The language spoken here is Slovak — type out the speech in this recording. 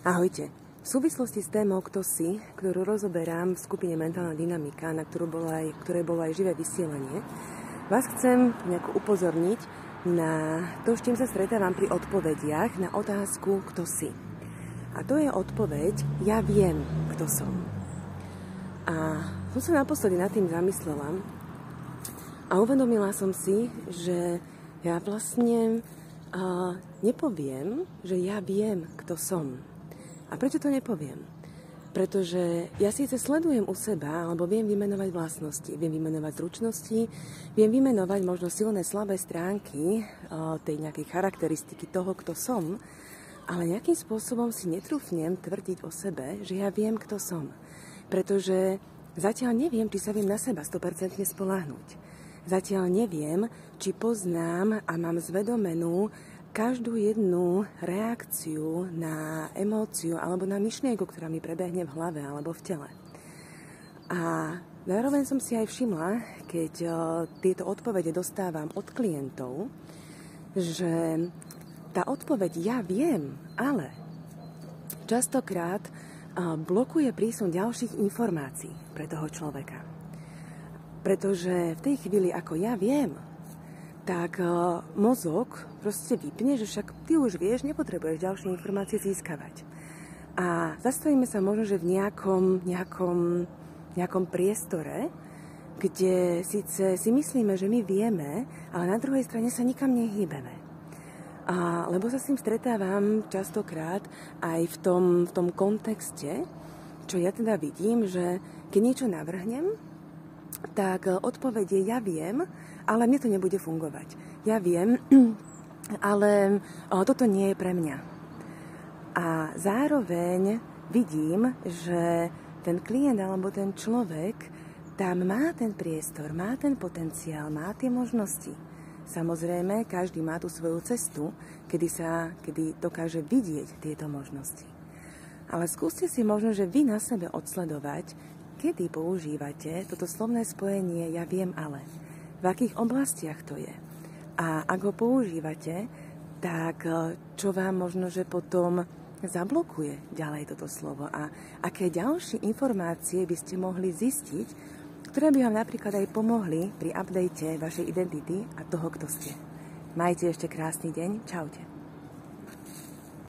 Ahojte. V súvislosti s témou Kto si, ktorú rozoberám v skupine Mentálna dynamika, na ktorej bolo aj živé vysielanie, vás chcem nejako upozorniť na to, s čím sa stretávam pri odpovediach na otázku Kto si. A to je odpoveď Ja viem, kto som. A som sa naposledy nad tým zamyslela a uvedomila som si, že ja vlastne nepoviem, že ja viem, kto som. A prečo to nepoviem? Pretože ja síce sledujem u seba, alebo viem vymenovať vlastnosti, viem vymenovať zručnosti, viem vymenovať možno silné, slabé stránky tej nejakej charakteristiky toho, kto som, ale nejakým spôsobom si netrúfnem tvrdiť o sebe, že ja viem, kto som. Pretože zatiaľ neviem, či sa viem na seba 100% spoľahnúť. Zatiaľ neviem, či poznám a mám zvedomenú každú jednu reakciu na emóciu alebo na myšlienku, ktorá mi prebehne v hlave alebo v tele. A zároveň som si aj všimla, keď tieto odpovede dostávam od klientov, že tá odpoveď ja viem, ale častokrát blokuje prísun ďalších informácií pre toho človeka. Pretože v tej chvíli, ako ja viem, tak mozog proste vypne, že však ty už vieš, nepotrebuješ ďalšie informácie získavať. A zastavíme sa možno, že v nejakom priestore, kde síce si myslíme, že my vieme, ale na druhej strane sa nikam nehýbeme. Lebo sa s tým stretávam častokrát aj v tom kontexte, čo ja teda vidím, že keď niečo navrhnem, tak odpoveď je ja viem, ale mne to nebude fungovať. Ja viem, ale toto nie je pre mňa. A zároveň vidím, že ten klient alebo ten človek tam má ten priestor, má ten potenciál, má tie možnosti. Samozrejme, každý má tú svoju cestu, kedy dokáže vidieť tieto možnosti. Ale skúste si možno, že vy na sebe odsledovať, kedy používate toto slovné spojenie ja viem ale. V akých oblastiach to je. A ak ho používate, tak čo vám možno, že potom zablokuje ďalej toto slovo. A aké ďalšie informácie by ste mohli zistiť, ktoré by vám napríklad aj pomohli pri update vašej identity a toho, kto ste. Majte ešte krásny deň. Čaute.